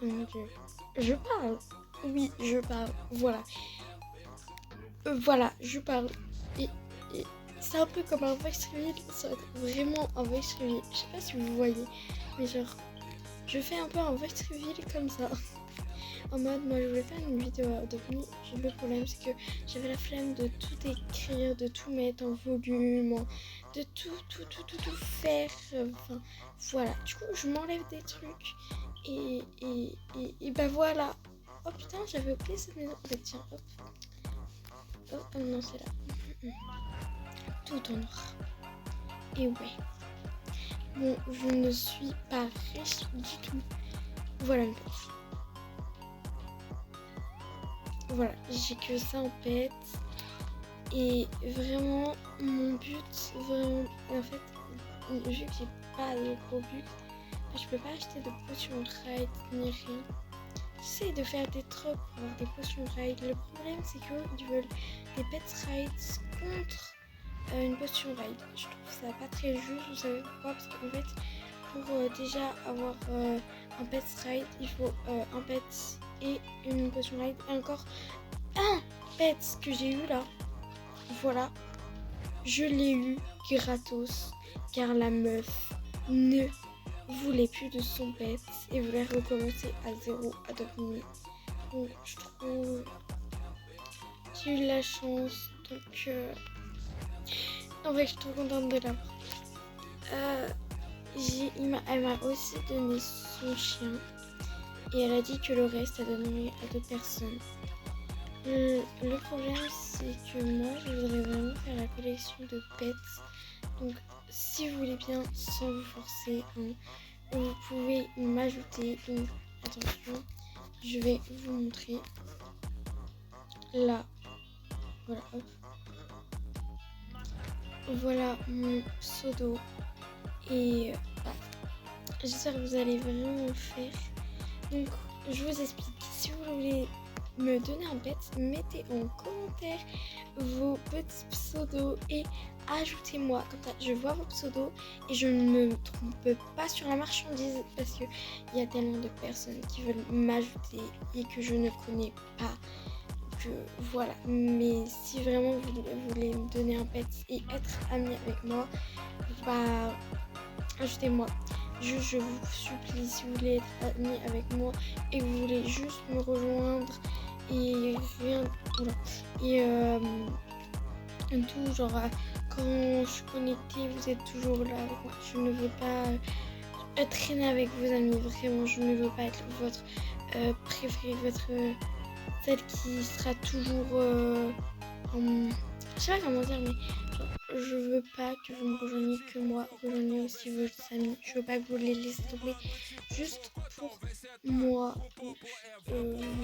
Oh mon Dieu. Je parle. Oui, je parle. Voilà. Voilà, je parle. Et c'est un peu comme un voice reveal. Ça va être vraiment un voice reveal. Je sais pas si vous voyez. Mais genre, je fais un peu un voice reveal comme ça. En mode, moi je voulais faire une vidéo d'OVNI. Le problème c'est que j'avais la flemme de tout écrire, de tout mettre en volume, de tout faire. Enfin, voilà. Du coup, je m'enlève des trucs. Et bah voilà. Oh putain, j'avais oublié cette maison. Bah tiens, hop. Oh non, c'est là. Tout en noir. Et ouais. Bon, je ne suis pas riche du tout. Voilà une pète. Voilà, j'ai que ça en pète. Et vraiment, mon but, vraiment, en fait, vu que j'ai pas de gros but, je peux pas acheter de potions raid ni rien. J'essaie de faire des trucs pour avoir des potions raid. Le problème, c'est qu'ils veulent des pets raid contre une potion raid. Je trouve ça pas très juste, vous savez pourquoi? Parce qu'en fait, pour déjà avoir un pet raid, il faut un pet et une potion raid. Et encore un pet que j'ai eu là. Voilà, je l'ai eu gratos car la meuf ne voulait plus de son pet et voulait recommencer à zéro à devenir. Donc je trouve j'ai eu la chance, donc en vrai je suis trop contente de l'avoir. Elle m'a aussi donné son chien et elle a dit que le reste elle donnerait à d'autres personnes. Le problème c'est que moi je voudrais vraiment faire la collection de pets. Donc si vous voulez bien, sans vous forcer, hein, vous pouvez m'ajouter. Donc attention, je vais vous montrer. Là, voilà, hop. Voilà mon pseudo. Et j'espère que vous allez vraiment le faire. Donc je vous explique. Si vous voulez me donner un pet, mettez en commentaire vos petits pseudos et ajoutez-moi, comme ça je vois vos pseudos et je ne me trompe pas sur la marchandise parce qu'il y a tellement de personnes qui veulent m'ajouter et que je ne connais pas. Que voilà, mais si vraiment vous voulez me donner un pet et être ami avec moi, bah ajoutez-moi. Je vous supplie, si vous voulez être ami avec moi et vous voulez juste me rejoindre et rien, voilà. Et tout, genre quand je suis connectée, vous êtes toujours là avec moi. Je ne veux pas traîner avec vos amis, vraiment, je ne veux pas être votre préférée, celle qui sera toujours je sais pas comment dire, mais genre, je veux pas que vous me rejoigniez que moi, rejoignez aussi vos amis. Je veux pas que vous les laissez tomber juste pour moi. Donc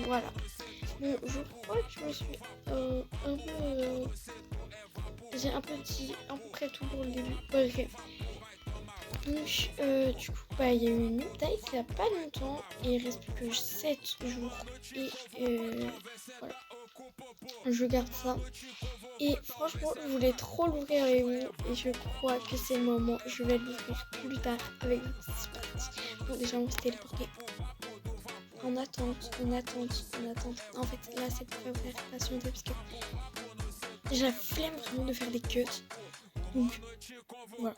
voilà. Bon, je crois que je me suis un peu j'ai un peu dit à peu près tout pour le début. Bref. Donc du coup il y a eu une update il y a pas longtemps et il reste plus que 7 jours et voilà. Je garde ça. Et franchement, je voulais trop l'ouvrir avec vous. Et je crois que c'est le moment. Je vais l'ouvrir plus tard avec vous. C'est parti. Bon, déjà, on va se téléporter. En attente. En fait, là, c'est pour faire patienter parce que j'ai la flemme vraiment de faire des cuts. Donc, voilà.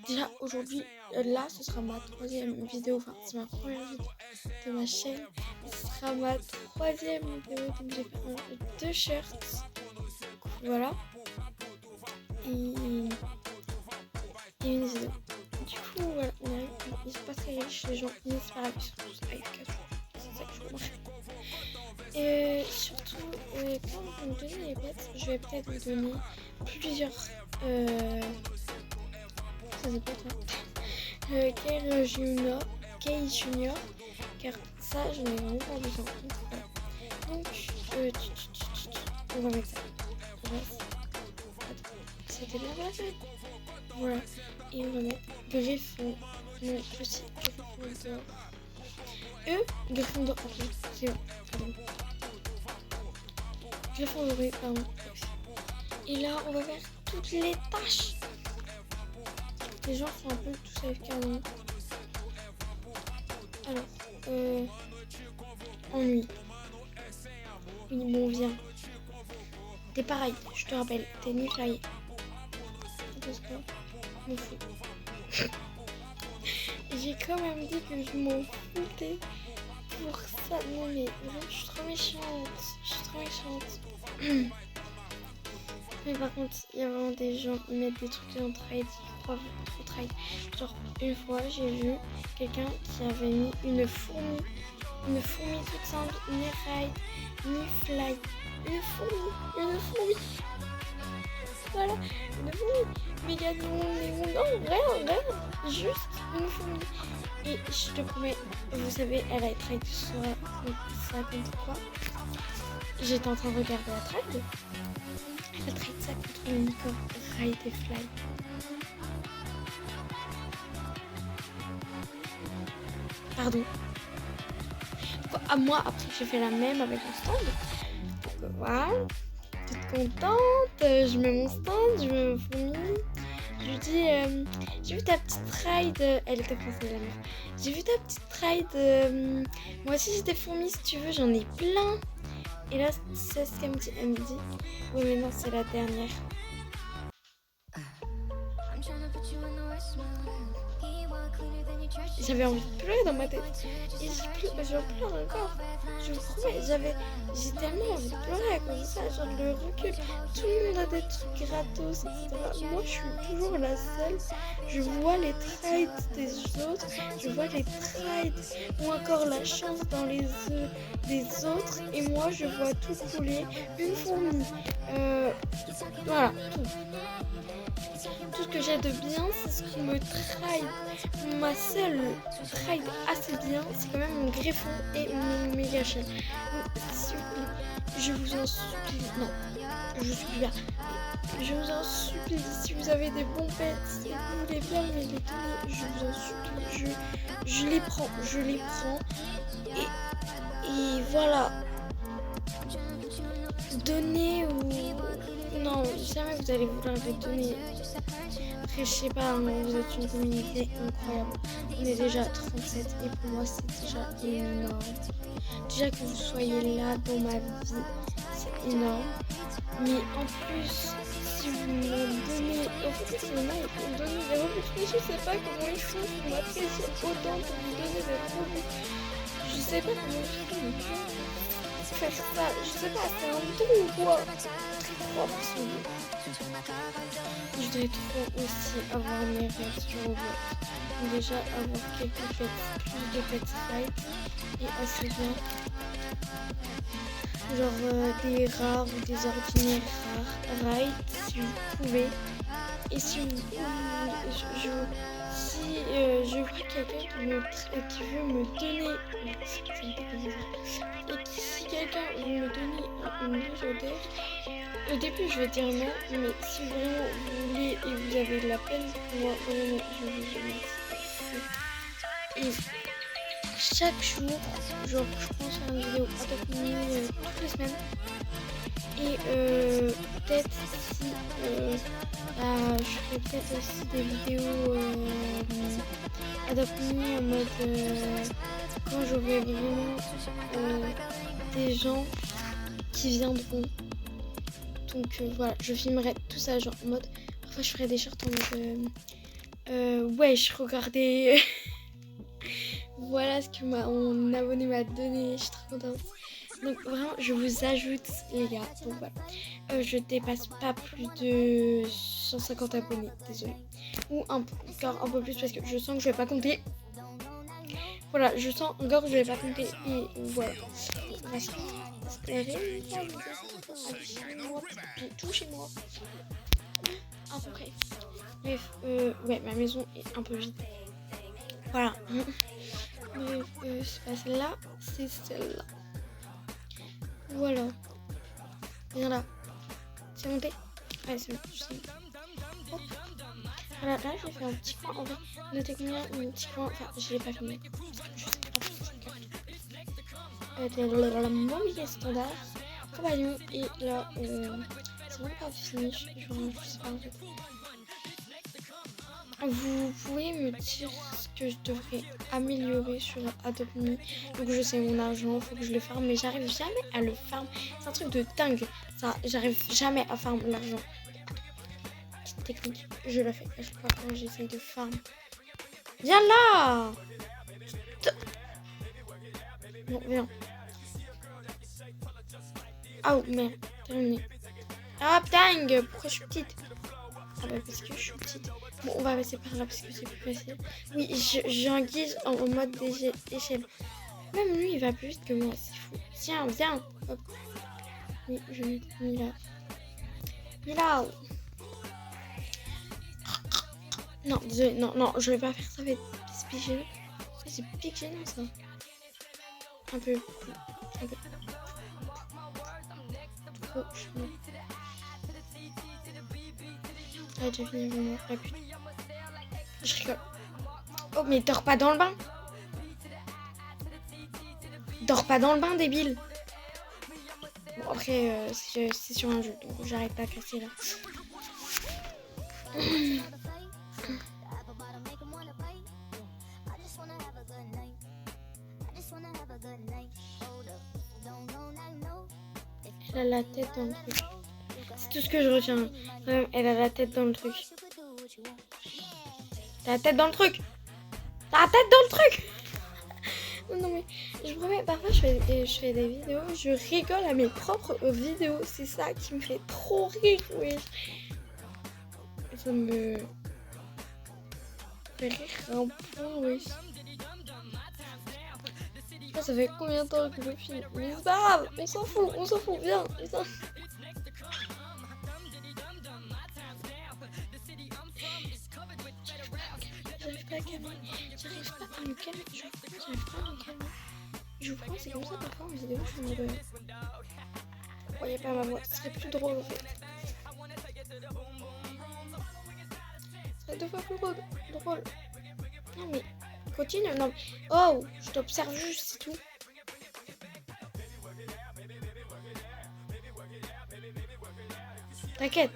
Déjà, aujourd'hui, là, ce sera ma troisième vidéo. Enfin, c'est ma première vidéo de ma chaîne. Ce sera ma troisième vidéo. Donc, j'ai fait 2 shirts. Voilà. Et une vidéo. Du coup, voilà, on arrive. Ils sont pas très riches, les gens. Mais c'est pas grave, ils sont tous AFK. C'est ça que je comprends. Et surtout, quand vous me donnez les pets, je vais peut-être vous donner plusieurs. Ça c'est pas toi. Kay Junior. Car ça, j'en ai vraiment pas besoin. Donc, on va mettre ça. C'était bien placé. Voilà. Et on va mettre Griffon. Mon petit Gryffondor. Gryffondor. Ok, c'est bon. Pardon. Gryffondoré, pardon. Et là, on va faire toutes les tâches. Les gens sont un peu tous avec un. Alors, Ennui. Oui, bon, viens. T'es pareil, je te rappelle, t'es ni fly. Parce que je m'en fous. J'ai quand même dit que je m'en foutais pour ça. Non mais vraiment, je suis trop méchante. Je suis trop méchante. Mais par contre, il y a vraiment des gens qui mettent des trucs dans trade, qui croient trop trade. Genre, une fois, j'ai vu quelqu'un qui avait mis une fourmi toute simple, ni ride, ni fly. Une fourmi. Voilà, une fourmi. Mais il y a des mondes, non, rien. Juste une fourmi. Et je te promets, vous savez, elle a trade sur ça contre quoi? J'étais en train de regarder la trade. Elle a trade ça contre une licorne, ride et fly. Pardon. À moi, après, j'ai fait la même avec mon stand. Donc voilà. Toute contente, je mets mon stand, je mets ma fourmi. Je lui dis, j'ai vu ta petite ride. Elle était française la meuf. J'ai vu ta petite ride. Moi aussi j'ai des fourmis si tu veux, j'en ai plein. Et là, c'est ce qu'elle me dit. Elle me dit, oui mais non, c'est la dernière. J'avais envie de pleurer dans ma tête. Et j'en pleure encore. Je vous promets, j'ai tellement envie de pleurer à cause de ça. Genre le recul. Tout le monde a des trucs gratos, etc. Moi, je suis toujours la seule. Je vois les trades des autres. Je vois les trades ou encore la chance dans les œufs des autres. Et moi, je vois tout couler. Une fourmi. Voilà, tout. Tout ce que j'ai de bien, c'est ce qui me trade. Ma seule trade assez bien, c'est quand même mon greffon et mon méga shell. Donc, s'il vous plaît, je vous en supplie. Non, je supplie bien. Je vous en supplie, si vous avez des bons pets, si vous voulez bien me les donner, je vous en supplie. Je les prends. Et voilà. Donner ou... Non, jamais vous allez vouloir les donner. Après, je sais pas, vous êtes une communauté incroyable. On est déjà 37 et pour moi, c'est déjà énorme. Déjà que vous soyez là dans ma vie, c'est énorme. Mais en plus, si vous me donnez... En fait, c'est normal, vous me donnez des rebuts. Mais je sais pas comment ils font pour m'apprécier autant pour vous donner des rebuts. Je sais pas comment ils font. Faire ça, je sais pas, c'est un don ou quoi? Je voudrais trop aussi avoir mes rêves sur Roblox. Déjà avoir quelques pets, plus de pets fight et assez bien. Genre des rares ou des ordinaires rares, ride si vous pouvez. Et si vous je vois quelqu'un qui veut me donner, et si quelqu'un veut me donner une légendaire, au début je vais dire non, mais si vraiment vous voulez et vous avez de la peine pour moi, vraiment je vous remercie. Et chaque jour, genre je pense faire une vidéo Adopt Me toutes les semaines. Et peut-être si je ferai peut-être aussi des vidéos Adopt Me en mode quand j'aurai vraiment des gens qui viendront. Donc voilà, je filmerai tout ça genre en mode, parfois je ferai des shorts en mode wesh, regardez. Voilà ce que mon abonné m'a donné, je suis trop contente. Donc vraiment, je vous ajoute les gars. Donc voilà, je dépasse pas plus de 150 abonnés, désolé. Ou encore un peu plus parce que je sens que je vais pas compter. Voilà, je sens encore que je vais pas compter et voilà. Tout chez moi. À peu près. Bref, ouais, ma maison est un peu vide. Voilà. Bref, c'est pas celle-là, c'est celle-là. Voilà. Viens là. C'est monté. Ouais, c'est bon. Hop. Voilà, là, j'ai fait un petit coin. En vrai, notez combien un petit coin. Enfin, je l'ai pas filmé. Mon billet standard. Compagnon. Et là, c'est même pas fini. Je sais pas en fait. Vous pouvez me dire ce que je devrais améliorer sur Adopt Me. Donc je sais mon argent, faut que je le farme, mais j'arrive jamais à le farm. C'est un truc de dingue. Ça, j'arrive jamais à farm l'argent. Petite technique, je la fais à chaque fois quand j'essaye de farm. Viens là! Bon, viens. Ah oh, merde, terminé. Ah dingue, pourquoi je suis petite? Ah bah parce que je suis petite. Bon, on va passer par là parce que c'est plus facile. Oui, j'ai un guise en mode échelle. Même lui, il va plus vite que moi, c'est fou. Tiens, viens. Hop. Oui, je l'ai mis là. Mis là. Non, désolé, non, je vais pas faire ça, ça va être gênant. C'est pique gênant ça. Un peu. Trop gênant. Ah, j'ai fini vraiment. La pute. Je rigole. Oh, mais dors pas dans le bain. Dors pas dans le bain, débile. Bon, après, c'est sur un jeu, donc j'arrête pas de casser là. Elle a la tête dans le truc. C'est tout ce que je retiens. Elle a la tête dans le truc. T'as la tête dans le truc. T'as la tête dans le truc. Non mais je promets, parfois je fais des vidéos, je rigole à mes propres vidéos. C'est ça qui me fait trop rire, oui. Ça me fait rire un peu, oui. Ça fait combien de temps que je filme? Mais c'est pas grave, on s'en fout, viens. J'arrive pas à me calmer. Je vous promets, c'est comme ça parfois en vidéo, je suis en mode... Vous voyez pas ma voix, ce serait plus drôle en fait. Ce serait 2 fois plus drôle. Non mais, continue, non. Oh, je t'observe juste, c'est tout. T'inquiète.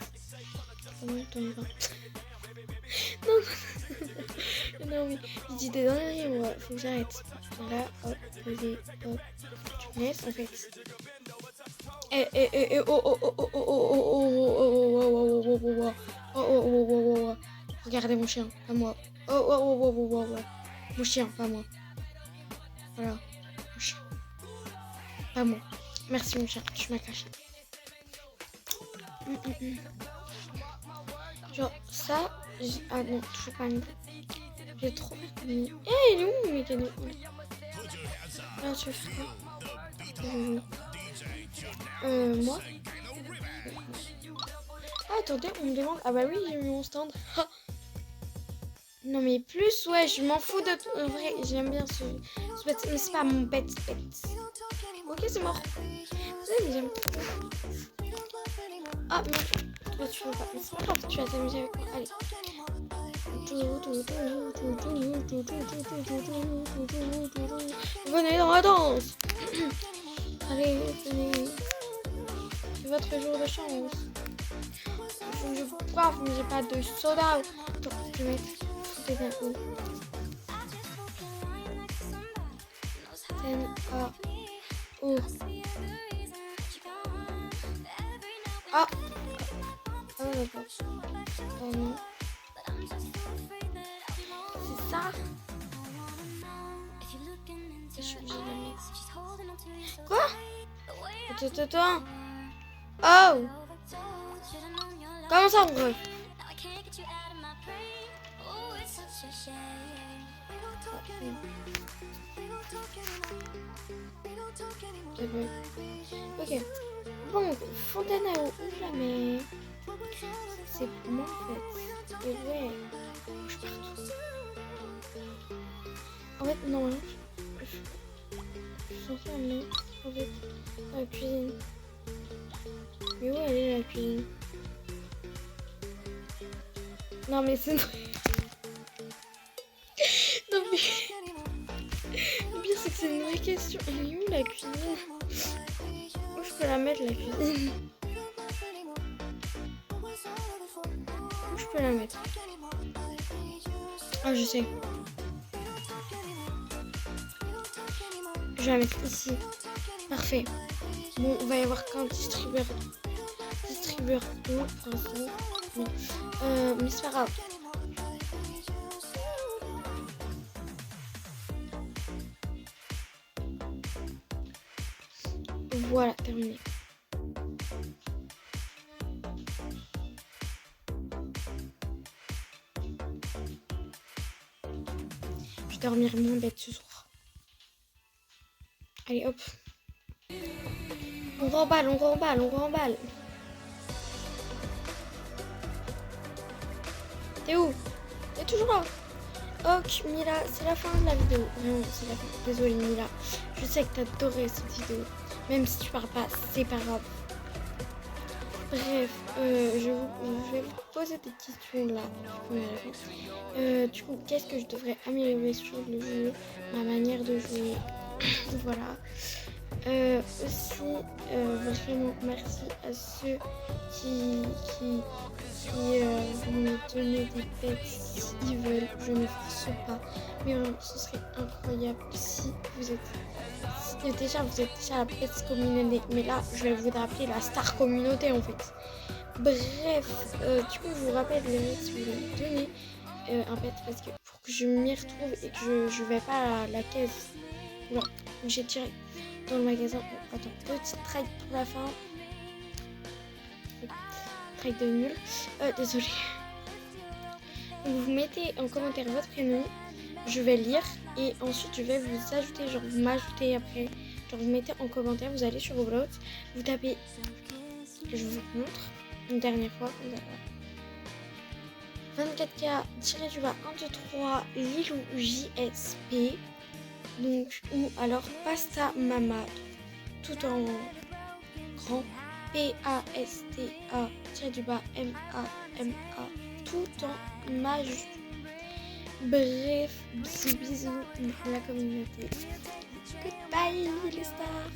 Non, non, mais je dis des dingueries, moi. Faut que j'arrête. Là, hop, posé, hop. Tu me laisses, en fait. Regardez mon chien, pas moi. Mon chien, pas moi. Voilà. Mon chien. Pas moi. Merci mon chien, tu m'as caché. Genre ça, ah non, toujours pas mis. J'ai trop mis. Eh, il est où mes cadeaux? Alors tu veux faire quoi? Moi? Ah attendez, on me demande. Ah bah oui, j'ai mis mon stand. Non mais plus, ouais, je m'en fous de tout. En vrai, j'aime bien ce bête, mais c'est pas mon bête. Ok, c'est mort. Vous savez, mais j'aime trop. Ah merde. Toi tu veux pas, mais c'est pas grave, tu vas t'amuser avec moi. Allez. Venez dans la danse. Allez, venez. C'est votre jour de chance. Je boive, mais j'ai pas de soda. Attends, je vais mettre tout est bien haut. Oh. Ah. Ah d'accord. Non. C'est ça. Je suis obligée de la mettre. Quoi? Attends. Oh. Comment ça on ref? Ok. Bon, fontaine à eau, jamais. C'est pour moi en fait. Et ouais, je pars partout. En fait, non, je suis censée en mettre en fait dans la cuisine. Mais où elle est la cuisine? Non mais c'est... Non mais... Le pire c'est que c'est une vraie question. Elle est où la cuisine? Où je peux la mettre la cuisine? Où je peux la mettre? Ah, je sais. Je vais la mettre ici. Parfait. Bon, il va y avoir qu'un distributeur d'eau pour l'instant. Oui. Mais c'est pas grave. Voilà, terminé. Je vais dormir moins bête ce soir. Allez, hop. On remballe. T'es où? T'es toujours là? Ok, Mila, c'est la fin de la vidéo. Vraiment, c'est la fin. Désolée, Mila. Je sais que t'adorais cette vidéo. Même si tu parles pas, c'est pas grave. Bref, je vais vous poser des questions là. Du coup, qu'est-ce que je devrais améliorer sur le jeu? Ma manière de jouer. Voilà. Aussi, vraiment merci à ceux qui vont me donner des pets s'ils veulent. Je ne force pas. Mais vraiment, ce serait incroyable si vous êtes... déjà, vous êtes déjà la pets communauté. Mais là, je vais vous rappeler la star communauté en fait. Bref, du coup, je vous rappelle les règles si vous voulez me donner un pet parce que pour que je m'y retrouve et que je vais pas à la caisse. Voilà, j'ai tiré dans le magasin. Oh, attends, petite trade pour la fin. Trade de nul. Désolée. Vous mettez en commentaire votre prénom. Je vais lire et ensuite je vais vous ajouter, genre vous m'ajoutez après. Genre vous mettez en commentaire, vous allez sur Roblox, vous tapez, je vous montre une dernière fois. 24K tiré du bas 1, 2, 3 Lilou JSP. Donc, ou alors Pasta Mama, tout en grand, PASTA tiré du bas MAMA, tout en majuscule. Bref, bisous pour la communauté. Goodbye les stars.